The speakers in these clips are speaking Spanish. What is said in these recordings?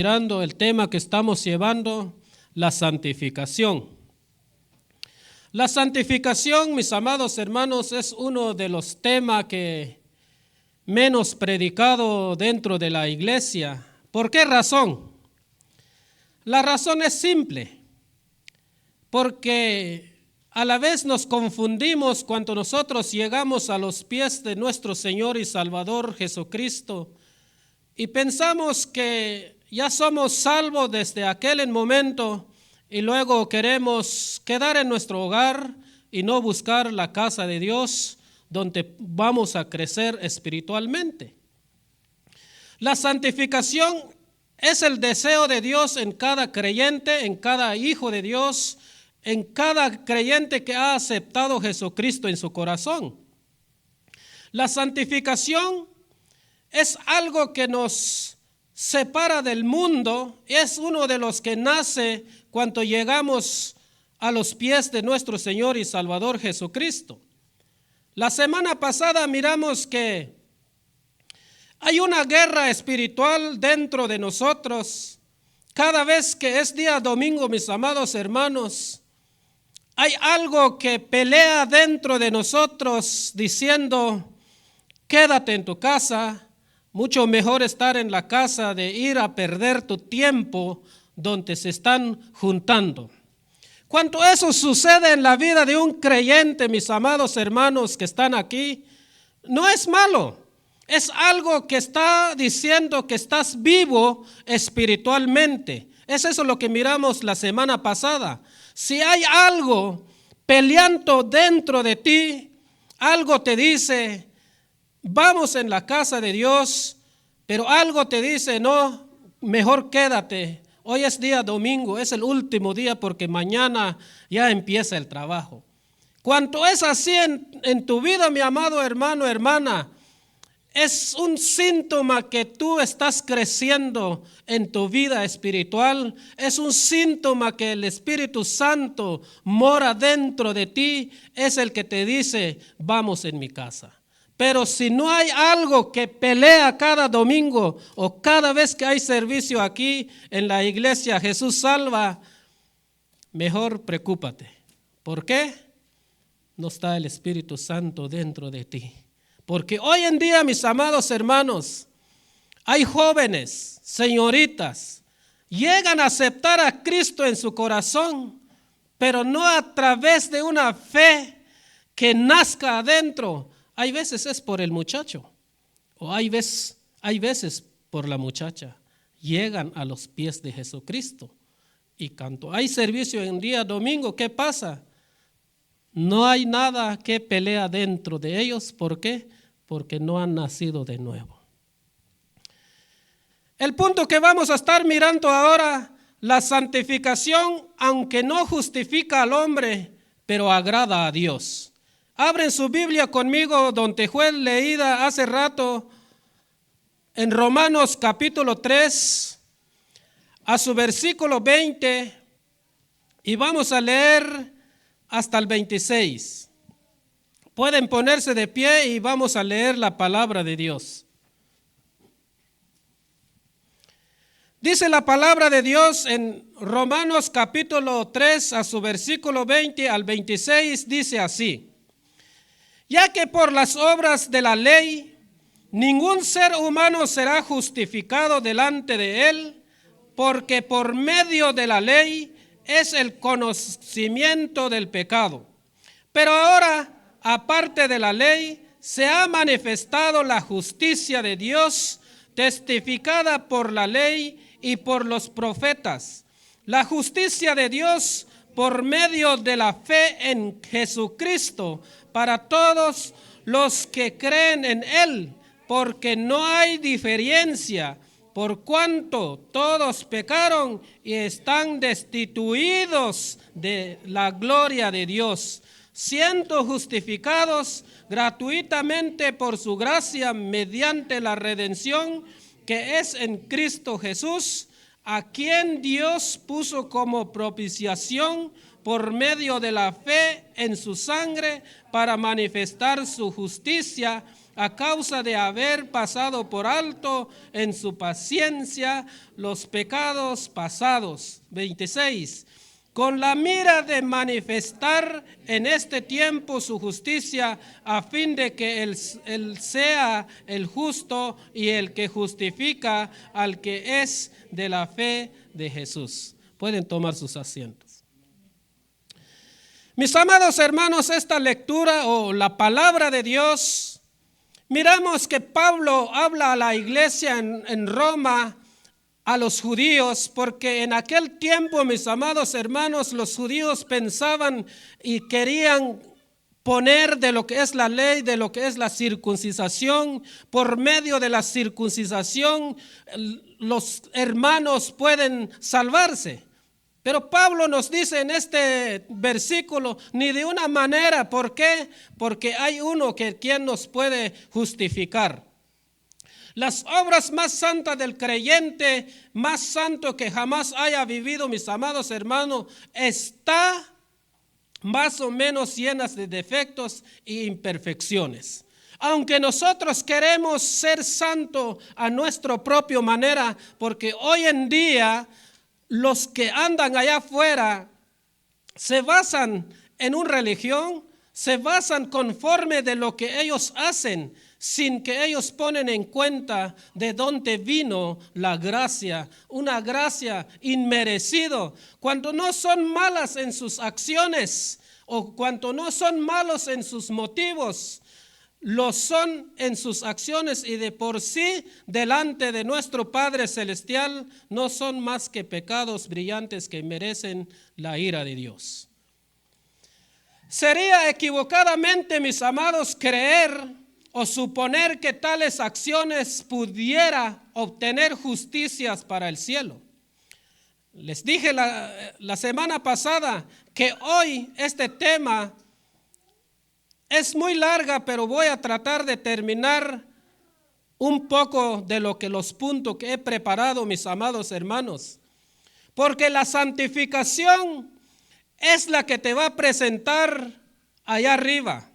Mirando el tema que estamos llevando, la santificación. La santificación, mis amados hermanos, es uno de los temas que menos predicado dentro de la iglesia. ¿Por qué razón? La razón es simple, porque a la vez nos confundimos cuando nosotros llegamos a los pies de nuestro Señor y Salvador Jesucristo y pensamos que ya somos salvos desde aquel momento y luego queremos quedar en nuestro hogar y no buscar la casa de Dios donde vamos a crecer espiritualmente. La santificación es el deseo de Dios en cada creyente, en cada hijo de Dios, en cada creyente que ha aceptado a Jesucristo en su corazón. La santificación es algo que nos separa del mundo, es uno de los que nace cuando llegamos a los pies de nuestro Señor y Salvador Jesucristo. La semana pasada miramos que hay una guerra espiritual dentro de nosotros. Cada vez que es día domingo, mis amados hermanos, hay algo que pelea dentro de nosotros diciendo, quédate en tu casa. Mucho mejor estar en la casa de ir a perder tu tiempo donde se están juntando. Cuando eso sucede en la vida de un creyente, mis amados hermanos que están aquí, no es malo. Es algo que está diciendo que estás vivo espiritualmente. Es eso lo que miramos la semana pasada. Si hay algo peleando dentro de ti, algo te dice, vamos en la casa de Dios, pero algo te dice, no, mejor quédate. Hoy es día domingo, es el último día porque mañana ya empieza el trabajo. Cuando es así en tu vida, mi amado hermano, hermana, es un síntoma que tú estás creciendo en tu vida espiritual. Es un síntoma que el Espíritu Santo mora dentro de ti. Es el que te dice, vamos en mi casa. Pero si no hay algo que pelea cada domingo o cada vez que hay servicio aquí en la iglesia, Jesús salva, mejor preocúpate. ¿Por qué? No está el Espíritu Santo dentro de ti. Porque hoy en día, mis amados hermanos, hay jóvenes, señoritas, llegan a aceptar a Cristo en su corazón, pero no a través de una fe que nazca adentro. Hay veces es por el muchacho o hay veces por la muchacha. Llegan a los pies de Jesucristo y cuando hay servicio en día domingo, ¿qué pasa? No hay nada que pelea dentro de ellos. ¿Por qué? Porque no han nacido de nuevo. El punto que vamos a estar mirando ahora, la santificación, aunque no justifica al hombre, pero agrada a Dios. Abren su Biblia conmigo donde fue leída hace rato en Romanos capítulo 3 a su versículo 20 y vamos a leer hasta el 26. Pueden ponerse de pie y vamos a leer la palabra de Dios. Dice la palabra de Dios en Romanos capítulo 3 a su versículo 20 al 26, dice así. Ya que por las obras de la ley, ningún ser humano será justificado delante de él, porque por medio de la ley es el conocimiento del pecado. Pero ahora, aparte de la ley, se ha manifestado la justicia de Dios, testificada por la ley y por los profetas. La justicia de Dios por medio de la fe en Jesucristo, para todos los que creen en Él, porque no hay diferencia, por cuanto todos pecaron y están destituidos de la gloria de Dios, siendo justificados gratuitamente por su gracia mediante la redención que es en Cristo Jesús, a quien Dios puso como propiciación por medio de la fe en su sangre para manifestar su justicia a causa de haber pasado por alto en su paciencia los pecados pasados. 26. Con la mira de manifestar en este tiempo su justicia, a fin de que él sea el justo y el que justifica al que es de la fe de Jesús. Pueden tomar sus asientos. Mis amados hermanos, esta lectura o la palabra de Dios, miramos que Pablo habla a la iglesia en Roma, a los judíos, porque en aquel tiempo, mis amados hermanos, los judíos pensaban y querían poner de lo que es la ley, de lo que es la circuncisión. Por medio de la circuncisión, los hermanos pueden salvarse. Pero Pablo nos dice en este versículo, ni de una manera. ¿Por qué? Porque hay uno quien nos puede justificar. Las obras más santas del creyente, más santo que jamás haya vivido, mis amados hermanos, está más o menos llenas de defectos e imperfecciones. Aunque nosotros queremos ser santos a nuestra propia manera, porque hoy en día los que andan allá afuera se basan en una religión, se basan conforme de lo que ellos hacen, sin que ellos ponen en cuenta de dónde vino la gracia, una gracia inmerecida. Cuando no son malas en sus acciones o cuando no son malos en sus motivos, lo son en sus acciones y de por sí delante de nuestro Padre Celestial no son más que pecados brillantes que merecen la ira de Dios. Sería equivocadamente, mis amados, creer o suponer que tales acciones pudiera obtener justicias para el cielo. Les dije la semana pasada que hoy este tema es muy larga, pero voy a tratar de terminar un poco de los puntos que he preparado, mis amados hermanos. Porque la santificación es la que te va a presentar allá arriba.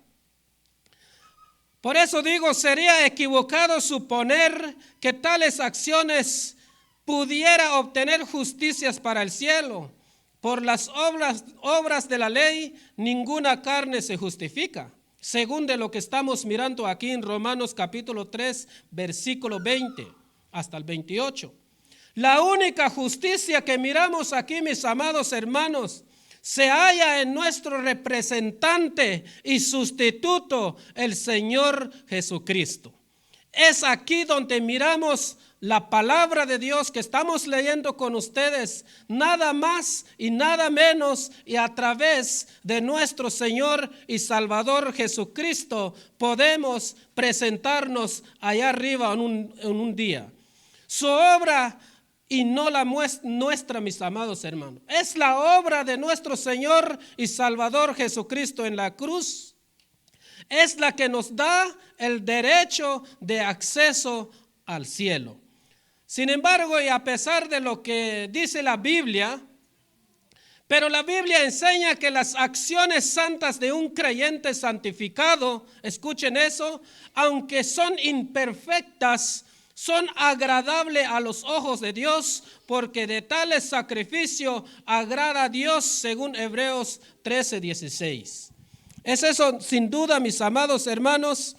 Por eso digo, sería equivocado suponer que tales acciones pudiera obtener justicias para el cielo. Por las obras de la ley, ninguna carne se justifica, según de lo que estamos mirando aquí en Romanos capítulo 3, versículo 20 hasta el 28. La única justicia que miramos aquí, mis amados hermanos, se halla en nuestro representante y sustituto, el Señor Jesucristo. Es aquí donde miramos la palabra de Dios que estamos leyendo con ustedes, nada más y nada menos, y a través de nuestro Señor y Salvador Jesucristo podemos presentarnos allá arriba en un día. Su obra y no la nuestra, mis amados hermanos. Es la obra de nuestro Señor y Salvador Jesucristo en la cruz. Es la que nos da el derecho de acceso al cielo. Sin embargo, y a pesar de lo que dice la Biblia, pero la Biblia enseña que las acciones santas de un creyente santificado, escuchen eso, aunque son imperfectas, son agradables a los ojos de Dios, porque de tales sacrificios agrada a Dios, según Hebreos 13:16. Es eso sin duda, mis amados hermanos.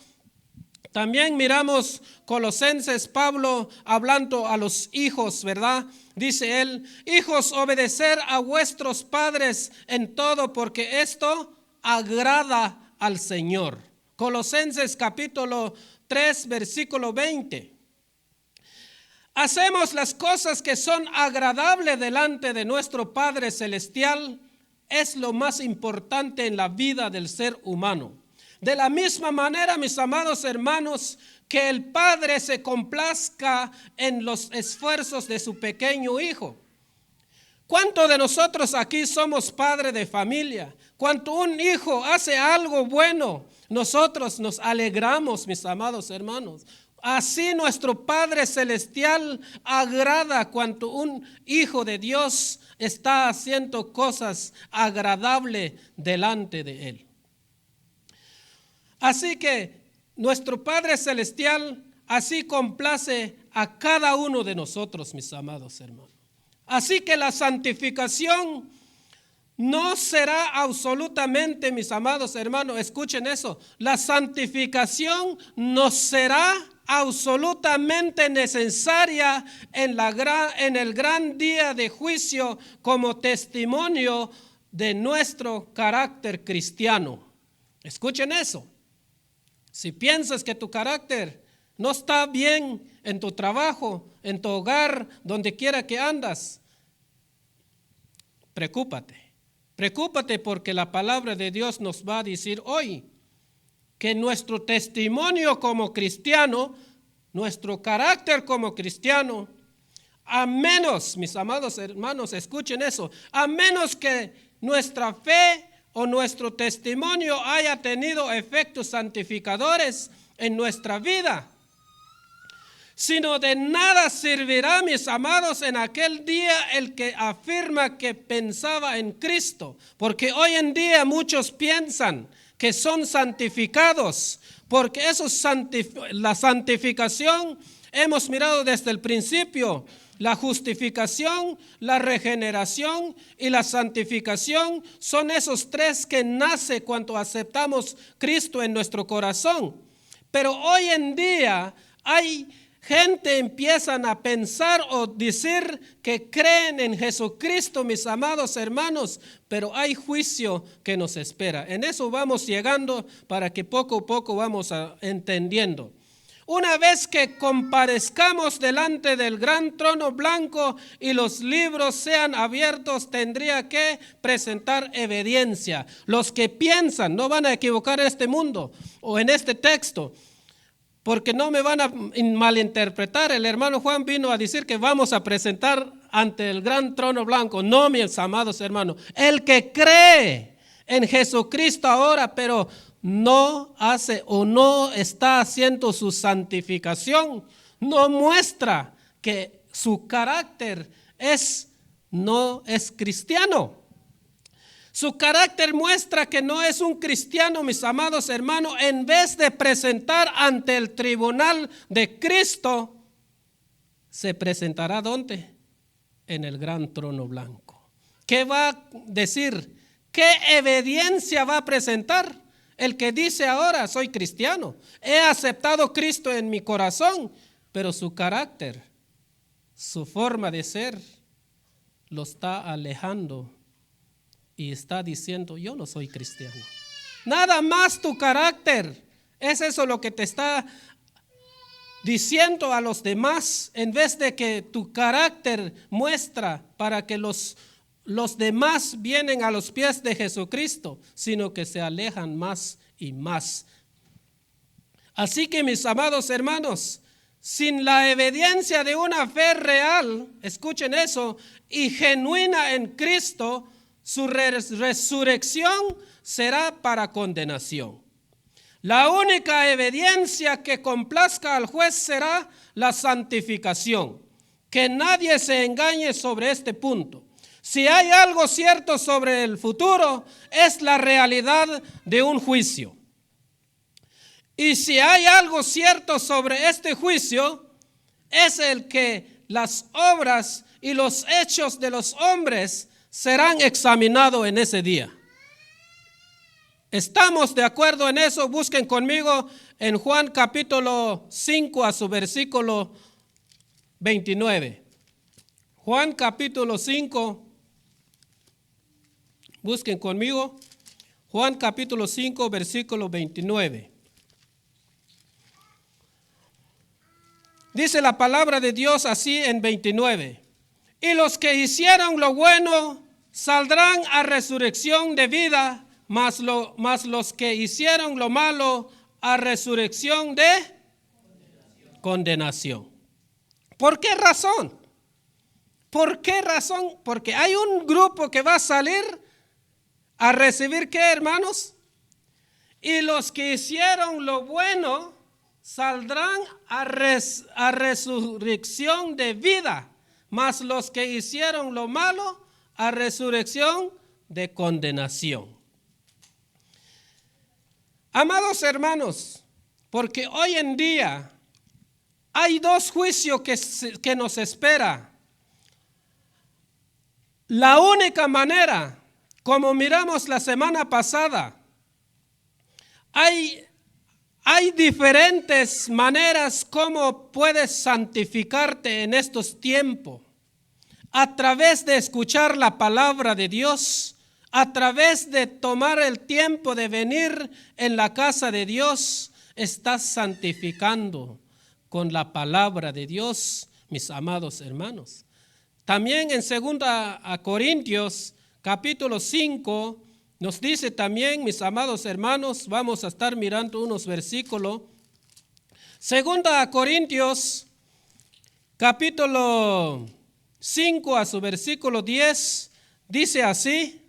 También miramos Colosenses, Pablo hablando a los hijos, ¿verdad? Dice él, hijos, obedecer a vuestros padres en todo, porque esto agrada al Señor. Colosenses capítulo 3, versículo 20. Hacemos las cosas que son agradables delante de nuestro Padre Celestial, es lo más importante en la vida del ser humano. De la misma manera, mis amados hermanos, que el Padre se complazca en los esfuerzos de su pequeño hijo. ¿Cuántos de nosotros aquí somos padres de familia? Cuando un hijo hace algo bueno, nosotros nos alegramos, mis amados hermanos. Así nuestro Padre Celestial agrada cuando un hijo de Dios está haciendo cosas agradables delante de Él. Así que nuestro Padre Celestial así complace a cada uno de nosotros, mis amados hermanos. Así que la santificación no será absolutamente, mis amados hermanos, escuchen eso, la santificación no será absolutamente necesaria en el gran día de juicio como testimonio de nuestro carácter cristiano. Escuchen eso. Si piensas que tu carácter no está bien en tu trabajo, en tu hogar, donde quiera que andas, preocúpate. Preocúpate porque la palabra de Dios nos va a decir hoy que nuestro testimonio como cristiano, nuestro carácter como cristiano, a menos, mis amados hermanos, escuchen eso, a menos que nuestra fe o nuestro testimonio haya tenido efectos santificadores en nuestra vida, sino de nada servirá, mis amados, en aquel día el que afirma que pensaba en Cristo, porque hoy en día muchos piensan que son santificados, porque la santificación hemos mirado desde el principio. La justificación, la regeneración y la santificación son esos tres que nace cuando aceptamos Cristo en nuestro corazón. Pero hoy en día hay gente empiezan a pensar o decir que creen en Jesucristo, mis amados hermanos, pero hay juicio que nos espera. En eso vamos llegando para que poco a poco vamos entendiendo. Una vez que comparezcamos delante del gran trono blanco y los libros sean abiertos, tendría que presentar evidencia. Los que piensan no van a equivocar en este mundo o en este texto, porque no me van a malinterpretar. El hermano Juan vino a decir que vamos a presentar ante el gran trono blanco. No, mis amados hermanos, el que cree en Jesucristo ahora, pero no hace o no está haciendo su santificación, no muestra que su carácter no es cristiano. Su carácter muestra que no es un cristiano, mis amados hermanos. En vez de presentar ante el tribunal de Cristo, se presentará ¿dónde? En el gran trono blanco. ¿Qué va a decir? ¿Qué evidencia va a presentar? El que dice ahora, soy cristiano, he aceptado a Cristo en mi corazón, pero su carácter, su forma de ser, lo está alejando y está diciendo, yo no soy cristiano. Nada más tu carácter, es eso lo que te está diciendo a los demás, en vez de que tu carácter muestra para que los demás vienen a los pies de Jesucristo, sino que se alejan más y más. Así que, mis amados hermanos, sin la evidencia de una fe real, escuchen eso, y genuina en Cristo, su resurrección será para condenación. La única evidencia que complazca al juez será la santificación. Que nadie se engañe sobre este punto. Si hay algo cierto sobre el futuro, es la realidad de un juicio. Y si hay algo cierto sobre este juicio, es el que las obras y los hechos de los hombres serán examinados en ese día. ¿Estamos de acuerdo en eso? Busquen conmigo en Juan capítulo 5 a su versículo 29. Juan capítulo 5. Busquen conmigo, Juan capítulo 5, versículo 29. Dice la palabra de Dios así en 29. Y los que hicieron lo bueno saldrán a resurrección de vida, mas los que hicieron lo malo a resurrección de condenación. ¿Por qué razón? ¿Por qué razón? Porque hay un grupo que va a salir a recibir ¿qué, hermanos? Y los que hicieron lo bueno saldrán a resurrección de vida, mas los que hicieron lo malo a resurrección de condenación. Amados hermanos, Porque hoy en día hay dos juicios que nos espera. La única manera, como miramos la semana pasada, hay diferentes maneras como puedes santificarte en estos tiempos. A través de escuchar la palabra de Dios, a través de tomar el tiempo de venir en la casa de Dios, estás santificando con la palabra de Dios, mis amados hermanos. También en 2 Corintios, capítulo 5, nos dice también, mis amados hermanos, vamos a estar mirando unos versículos. 2 Corintios, capítulo 5 a su versículo 10, dice así: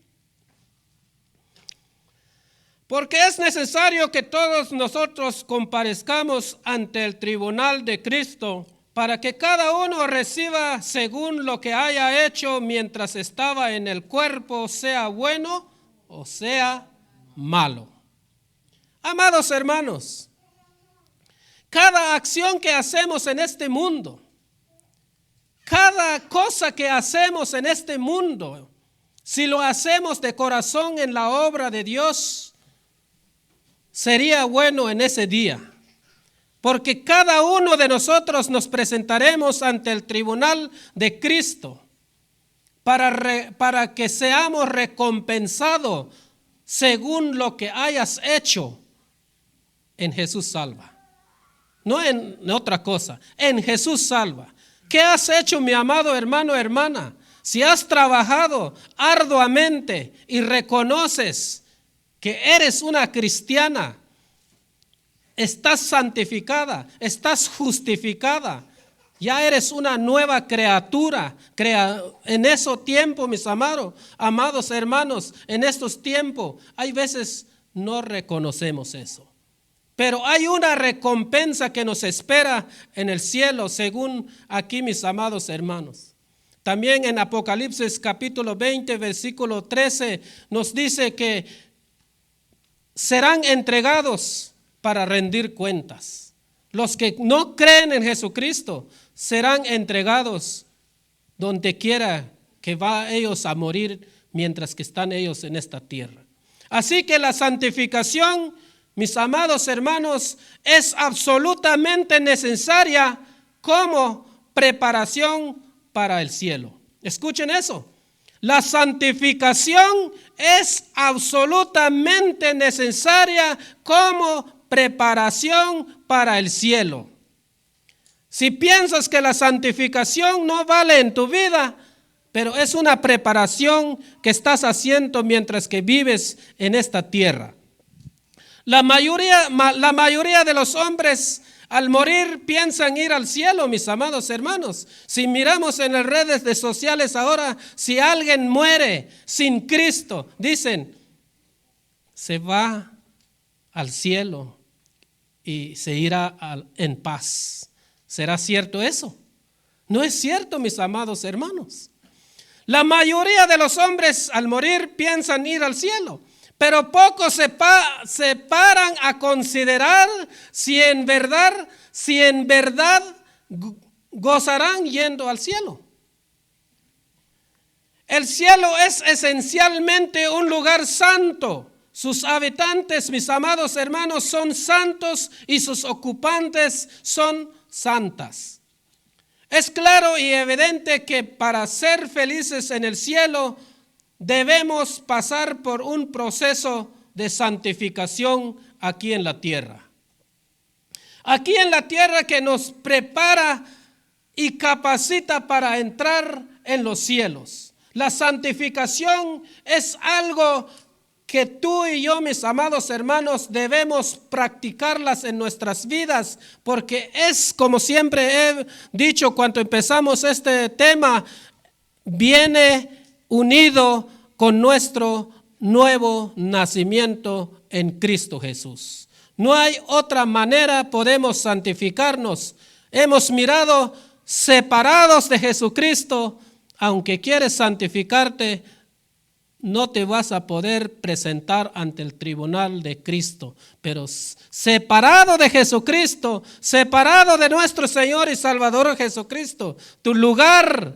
porque es necesario que todos nosotros comparezcamos ante el tribunal de Cristo, para que cada uno reciba según lo que haya hecho mientras estaba en el cuerpo, sea bueno o sea malo. Amados hermanos, cada acción que hacemos en este mundo, cada cosa que hacemos en este mundo, si lo hacemos de corazón en la obra de Dios, sería bueno en ese día. Porque cada uno de nosotros nos presentaremos ante el tribunal de Cristo para que seamos recompensados según lo que hayas hecho en Jesús salva. No en otra cosa, en Jesús salva. ¿Qué has hecho, mi amado hermano, hermana? Si has trabajado arduamente y reconoces que eres una cristiana, estás santificada, estás justificada, ya eres una nueva criatura. En esos tiempos, mis amados hermanos, en estos tiempos, hay veces no reconocemos eso. Pero hay una recompensa que nos espera en el cielo, según aquí, mis amados hermanos. También en Apocalipsis capítulo 20, versículo 13, nos dice que serán entregados para rendir cuentas. Los que no creen en Jesucristo serán entregados donde quiera que va ellos a morir mientras que están ellos en esta tierra. Así que la santificación, mis amados hermanos, es absolutamente necesaria como preparación para el cielo. Escuchen eso. La santificación es absolutamente necesaria como preparación para el cielo. Si piensas que la santificación no vale en tu vida, pero es una preparación que estás haciendo mientras que vives en esta tierra. La mayoría de los hombres al morir piensan ir al cielo, mis amados hermanos. Si miramos en las redes sociales ahora, si alguien muere sin Cristo, dicen, se va al cielo y se irá en paz. ¿Será cierto eso? No es cierto, mis amados hermanos. La mayoría de los hombres al morir piensan ir al cielo, pero pocos se paran a considerar si en verdad gozarán yendo al cielo. El cielo es esencialmente un lugar santo. Sus habitantes, mis amados hermanos, son santos y sus ocupantes son santas. Es claro y evidente que para ser felices en el cielo debemos pasar por un proceso de santificación aquí en la tierra. Aquí en la tierra que nos prepara y capacita para entrar en los cielos. La santificación es algo que tú y yo, mis amados hermanos, debemos practicarlas en nuestras vidas, porque es, como siempre he dicho cuando empezamos este tema, viene unido con nuestro nuevo nacimiento en Cristo Jesús. No hay otra manera podemos santificarnos. Hemos mirado separados de Jesucristo. Aunque quieres santificarte, no te vas a poder presentar ante el tribunal de Cristo. Pero separado de Jesucristo, separado de nuestro Señor y Salvador Jesucristo, tu lugar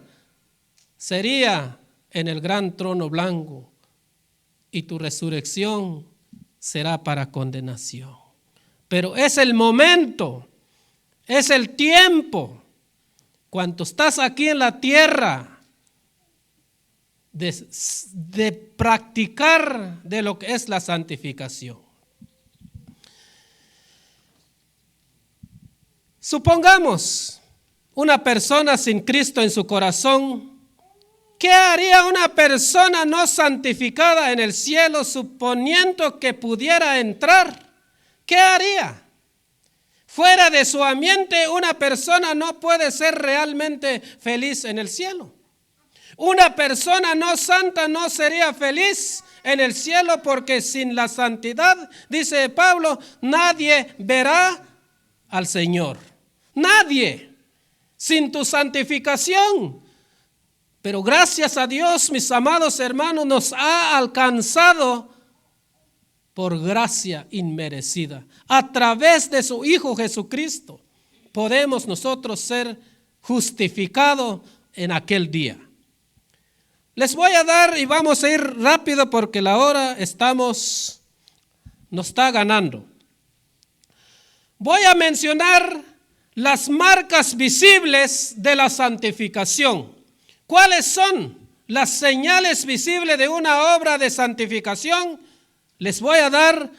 sería en el gran trono blanco y tu resurrección será para condenación. Pero es el momento, es el tiempo, cuando estás aquí en la tierra, de practicar de lo que es la santificación. Supongamos una persona sin Cristo en su corazón. ¿Qué haría una persona no santificada en el cielo suponiendo que pudiera entrar? ¿Qué haría? Fuera de su ambiente, una persona no puede ser realmente feliz en el cielo. Una persona no santa no sería feliz en el cielo, porque sin la santidad, dice Pablo, nadie verá al Señor. Nadie. Sin tu santificación. Pero gracias a Dios, mis amados hermanos, nos ha alcanzado por gracia inmerecida. A través de su Hijo Jesucristo podemos nosotros ser justificados en aquel día. Les voy a dar, y vamos a ir rápido porque la hora nos está ganando. Voy a mencionar las marcas visibles de la santificación. ¿Cuáles son las señales visibles de una obra de santificación? Les voy a dar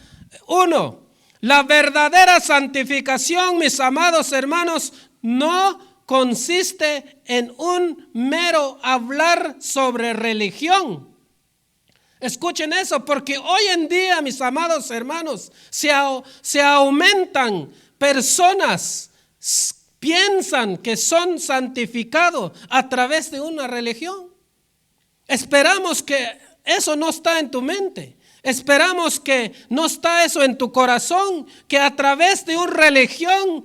uno. La verdadera santificación, mis amados hermanos, no consiste en un mero hablar sobre religión. Escuchen eso, porque hoy en día, mis amados hermanos, se aumentan personas, piensan que son santificados a través de una religión. Esperamos que eso no está en tu mente. Esperamos que no está eso en tu corazón, que a través de una religión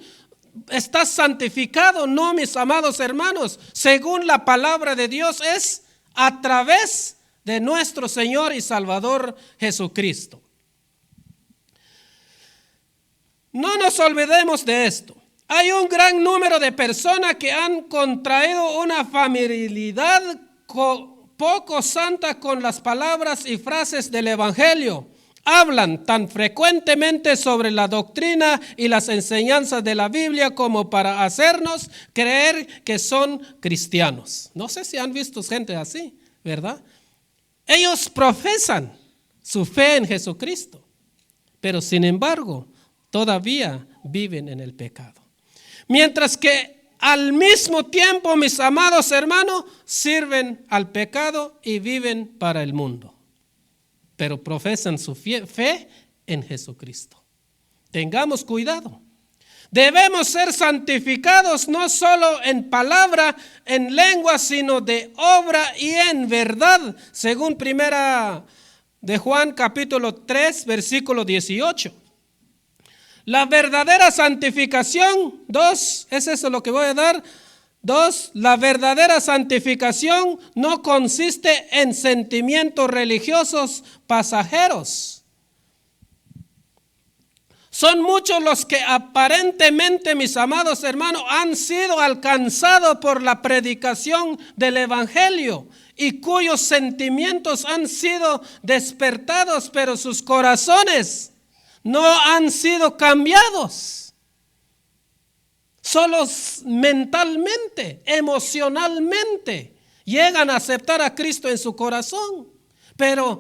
estás santificado. No, mis amados hermanos, según la palabra de Dios es a través de nuestro Señor y Salvador Jesucristo. No nos olvidemos de esto. Hay un gran número de personas que han contraído una familiaridad poco santa con las palabras y frases del Evangelio. Hablan tan frecuentemente sobre la doctrina y las enseñanzas de la Biblia como para hacernos creer que son cristianos. No sé si han visto gente así, ¿verdad? Ellos profesan su fe en Jesucristo, pero sin embargo todavía viven en el pecado. Mientras que al mismo tiempo, mis amados hermanos, sirven al pecado y viven para el mundo. Pero profesan su fe en Jesucristo. Tengamos cuidado. Debemos ser santificados no solo en palabra, en lengua, sino de obra y en verdad, según primera de Juan capítulo 3, versículo 18. La verdadera santificación, 2, es eso lo que voy a dar. 2, la verdadera santificación no consiste en sentimientos religiosos pasajeros. Son muchos los que aparentemente, mis amados hermanos, han sido alcanzados por la predicación del Evangelio y cuyos sentimientos han sido despertados, pero sus corazones no han sido cambiados. Solo mentalmente, emocionalmente llegan a aceptar a Cristo en su corazón, pero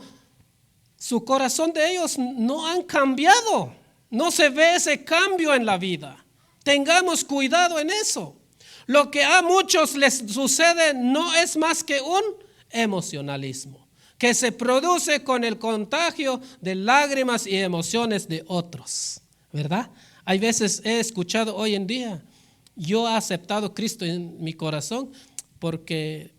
su corazón de ellos no han cambiado. No se ve ese cambio en la vida. Tengamos cuidado en eso. Lo que a muchos les sucede no es más que un emocionalismo que se produce con el contagio de lágrimas y emociones de otros, ¿verdad? Hay veces he escuchado hoy en día, yo he aceptado a Cristo en mi corazón porque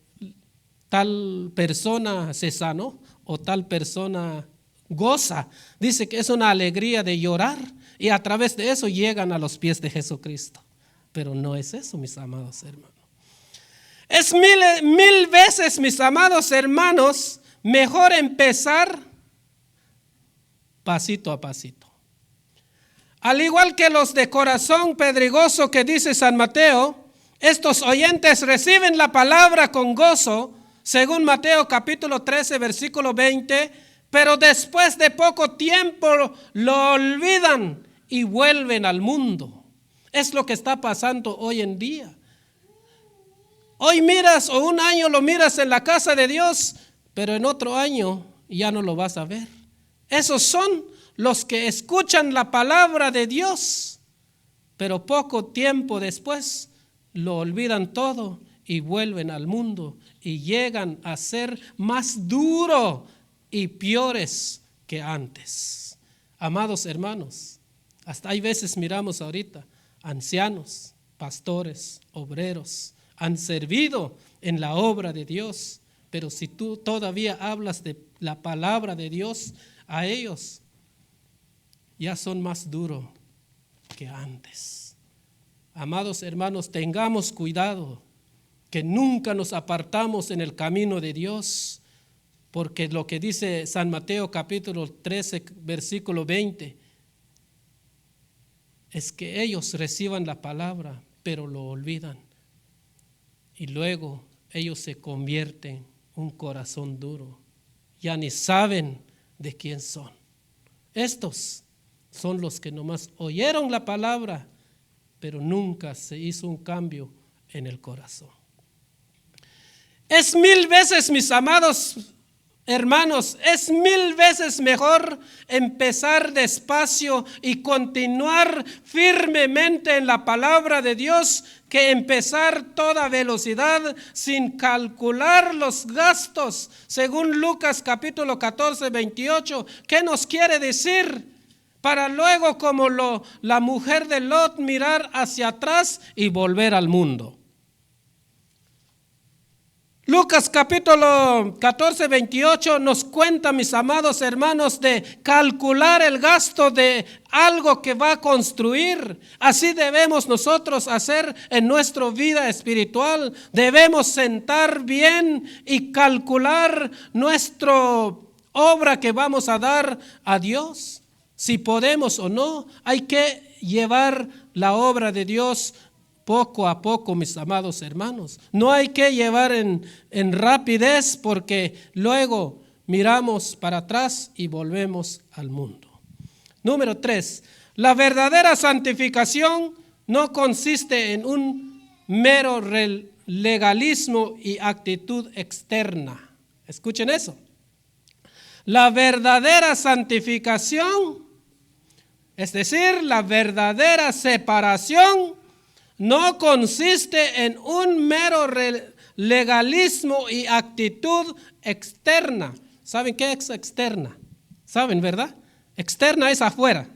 tal persona se sanó o tal persona goza. Dice que es una alegría de llorar y a través de eso llegan a los pies de Jesucristo. Pero no es eso, mis amados hermanos. Es mil veces, mis amados hermanos, mejor empezar pasito a pasito. Al igual que los de corazón pedregoso que dice San Mateo, estos oyentes reciben la palabra con gozo, según Mateo capítulo 13, versículo 20, pero después de poco tiempo lo olvidan y vuelven al mundo. Es lo que está pasando hoy en día. Hoy miras o un año lo miras en la casa de Dios, pero en otro año ya no lo vas a ver. Esos son los que escuchan la palabra de Dios, pero poco tiempo después lo olvidan todo y vuelven al mundo y llegan a ser más duros y peores que antes. Amados hermanos, hasta hay veces miramos ahorita ancianos, pastores, obreros, han servido en la obra de Dios, pero si tú todavía hablas de la palabra de Dios a ellos, ya son más duros que antes. Amados hermanos, tengamos cuidado que nunca nos apartamos en el camino de Dios, porque lo que dice San Mateo capítulo 13, versículo 20, es que ellos reciban la palabra, pero lo olvidan. Y luego ellos se convierten en un corazón duro. Ya ni saben de quién son. Estos son los que nomás oyeron la palabra, pero nunca se hizo un cambio en el corazón. Es 1000 veces, mis amados hermanos, es 1000 veces mejor empezar despacio y continuar firmemente en la palabra de Dios que empezar toda velocidad sin calcular los gastos. Según Lucas capítulo 14, 28, ¿qué nos quiere decir? Para luego, como la mujer de Lot, mirar hacia atrás y volver al mundo. Lucas capítulo 14, 28 nos cuenta, mis amados hermanos, de calcular el gasto de algo que va a construir. Así debemos nosotros hacer en nuestra vida espiritual. Debemos sentar bien y calcular nuestra obra que vamos a dar a Dios. Si podemos o no, hay que llevar la obra de Dios poco a poco, mis amados hermanos. No hay que llevar en rapidez, porque luego miramos para atrás y volvemos al mundo. Número 3, la verdadera santificación no consiste en un mero legalismo y actitud externa. Escuchen eso. La verdadera santificación, es decir, la verdadera separación, no consiste en un mero legalismo y actitud externa. ¿Saben qué es externa? ¿Saben, verdad? Externa es afuera.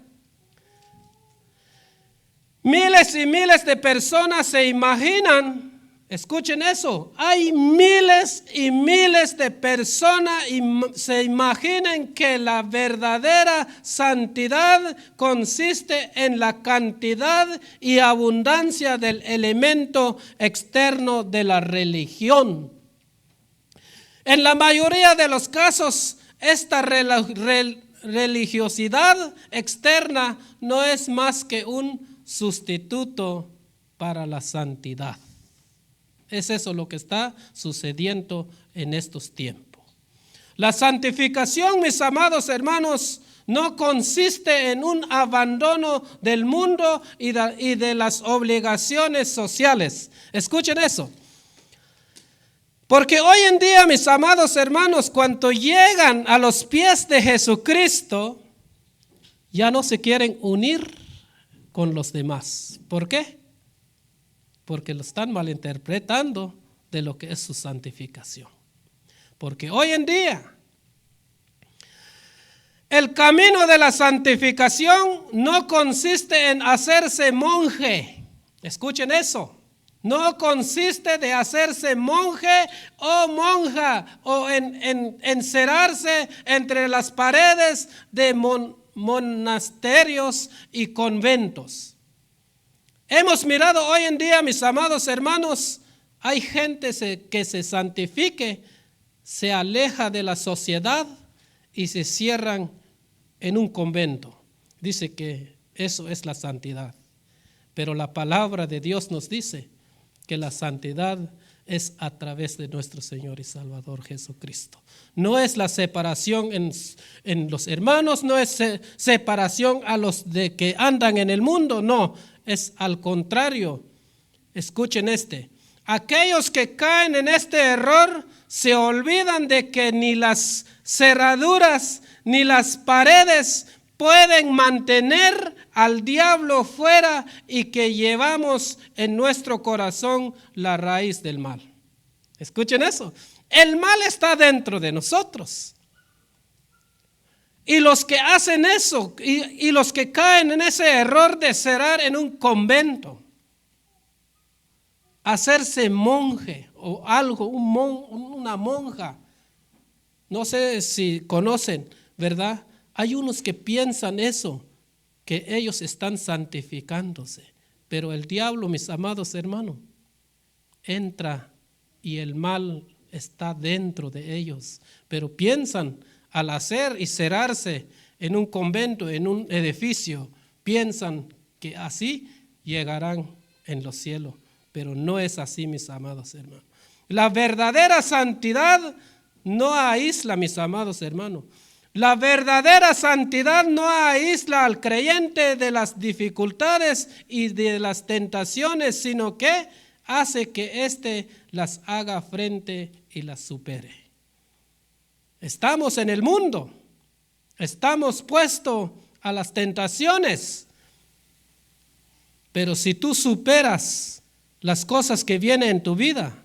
Miles y miles de personas se imaginan, escuchen eso, hay miles y miles de personas y se imaginan que la verdadera santidad consiste en la cantidad y abundancia del elemento externo de la religión. En la mayoría de los casos, esta religiosidad externa no es más que un sustituto para la santidad. Es eso lo que está sucediendo en estos tiempos. La santificación, mis amados hermanos, no consiste en un abandono del mundo y de las obligaciones sociales. Escuchen eso. Porque hoy en día, mis amados hermanos, cuando llegan a los pies de Jesucristo, ya no se quieren unir con los demás. ¿Por qué? Porque lo están malinterpretando de lo que es su santificación. Porque hoy en día el camino de la santificación no consiste en hacerse monje. Escuchen eso. No consiste de hacerse monje o monja o en encerrarse entre las paredes de monasterios y conventos. Hemos mirado hoy en día, mis amados hermanos, hay gente que se santifique, se aleja de la sociedad y se cierran en un convento. Dice que eso es la santidad. Pero la palabra de Dios nos dice que la santidad es a través de nuestro Señor y Salvador Jesucristo. No es la separación en los hermanos, no es separación a los de que andan en el mundo, no, es al contrario. Escuchen aquellos que caen en este error se olvidan de que ni las cerraduras ni las paredes pueden mantener al diablo fuera y que llevamos en nuestro corazón la raíz del mal. Escuchen eso. El mal está dentro de nosotros. Y los que hacen eso y los que caen en ese error de cerrar en un convento, hacerse monje o algo, una monja, no sé si conocen, ¿verdad? Hay unos que piensan eso, que ellos están santificándose, pero el diablo, mis amados hermanos, entra y el mal está dentro de ellos, pero piensan al hacer y cerrarse en un convento, en un edificio, piensan que así llegarán en los cielos, pero no es así, mis amados hermanos. La verdadera santidad no aísla, mis amados hermanos. La verdadera santidad no aísla al creyente de las dificultades y de las tentaciones, sino que hace que éste las haga frente y las supere. Estamos en el mundo, estamos puestos a las tentaciones, pero si tú superas las cosas que vienen en tu vida,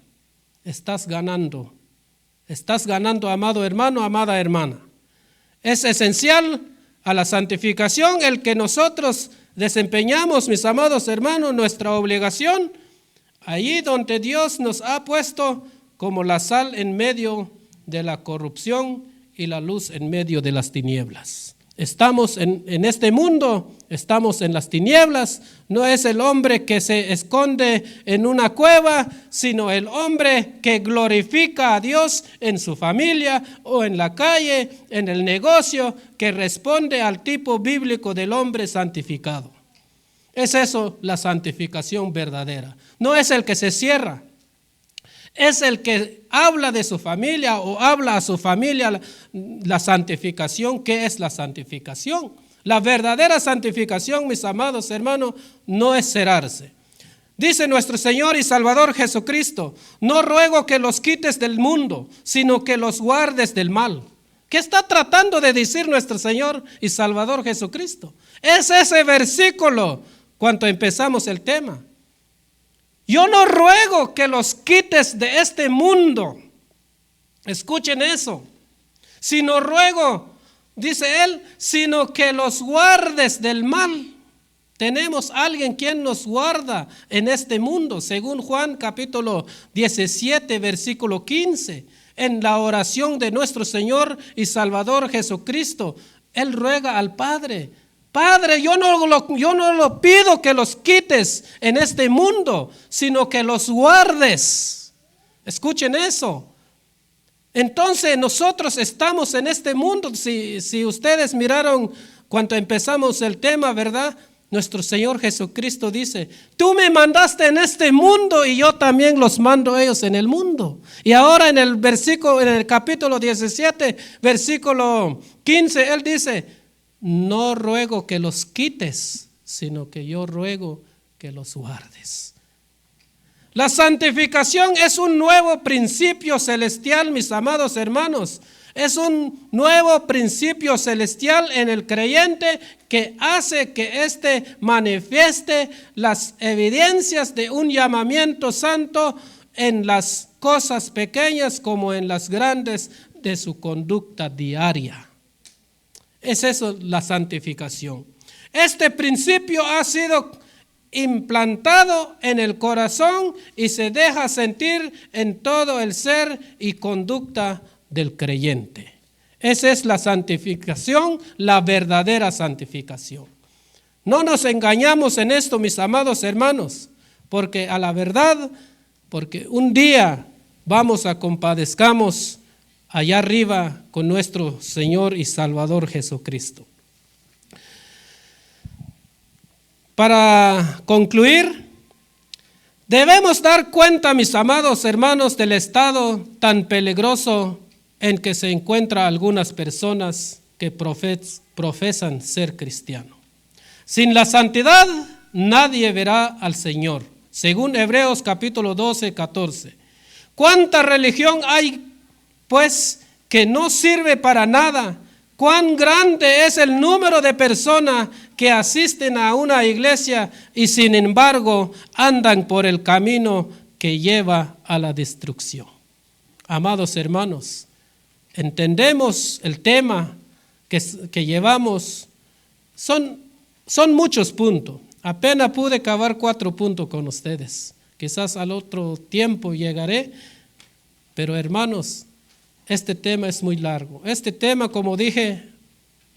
estás ganando, amado hermano, amada hermana. Es esencial a la santificación el que nosotros desempeñamos, mis amados hermanos, nuestra obligación, allí donde Dios nos ha puesto como la sal en medio de la corrupción y la luz en medio de las tinieblas. Estamos en este mundo, estamos en las tinieblas. No es el hombre que se esconde en una cueva, sino el hombre que glorifica a Dios en su familia o en la calle, en el negocio, que responde al tipo bíblico del hombre santificado. Es eso la santificación verdadera. No es el que se cierra. Es el que habla de su familia o habla a su familia la santificación. ¿Qué es la santificación? La verdadera santificación, mis amados hermanos, no es cerrarse. Dice nuestro Señor y Salvador Jesucristo: no ruego que los quites del mundo, sino que los guardes del mal. ¿Qué está tratando de decir nuestro Señor y Salvador Jesucristo? Es ese versículo cuando empezamos el tema. Yo no ruego que los quites de este mundo. Escuchen eso. Sino ruego, dice él, sino que los guardes del mal. Tenemos alguien quien nos guarda en este mundo, según Juan capítulo 17, versículo 15. En la oración de nuestro Señor y Salvador Jesucristo, él ruega al Padre: Padre, yo no lo pido que los quites en este mundo, sino que los guardes. Escuchen eso. Entonces nosotros estamos en este mundo. Si ustedes miraron cuando empezamos el tema, ¿verdad? Nuestro Señor Jesucristo dice: tú me mandaste en este mundo y yo también los mando a ellos en el mundo. Y ahora en el capítulo 17, versículo 15, él dice: no ruego que los quites, sino que yo ruego que los guardes. La santificación es un nuevo principio celestial, mis amados hermanos. Es un nuevo principio celestial en el creyente que hace que éste manifieste las evidencias de un llamamiento santo en las cosas pequeñas como en las grandes de su conducta diaria. Es eso la santificación. Este principio ha sido implantado en el corazón y se deja sentir en todo el ser y conducta del creyente. Esa es la santificación, la verdadera santificación. No nos engañamos en esto, mis amados hermanos, porque a la verdad, porque un día compadezcamos allá arriba con nuestro Señor y Salvador Jesucristo. Para concluir, debemos dar cuenta, mis amados hermanos, del estado tan peligroso en que se encuentran algunas personas que profesan ser cristianos. Sin la santidad nadie verá al Señor, según Hebreos capítulo 12, 14. ¿Cuánta religión hay, pues, que no sirve para nada? ¿Cuán grande es el número de personas que asisten a una iglesia y sin embargo andan por el camino que lleva a la destrucción? Amados hermanos, entendemos el tema que llevamos. Son muchos puntos. Apenas pude acabar 4 puntos con ustedes. Quizás al otro tiempo llegaré, pero hermanos, este tema es muy largo. Este tema, como dije,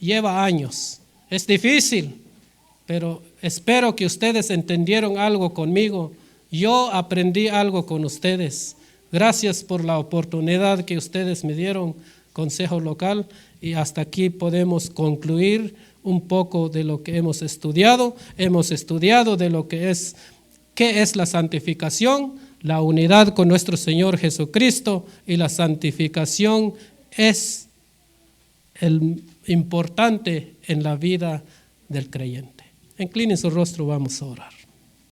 lleva años. Es difícil, pero espero que ustedes entendieron algo conmigo. Yo aprendí algo con ustedes. Gracias por la oportunidad que ustedes me dieron, Consejo Local, y hasta aquí podemos concluir un poco de lo que hemos estudiado. Hemos estudiado de lo que es, qué es la santificación, la unidad con nuestro Señor Jesucristo, y la santificación es el importante en la vida del creyente. Inclinen su rostro, vamos a orar.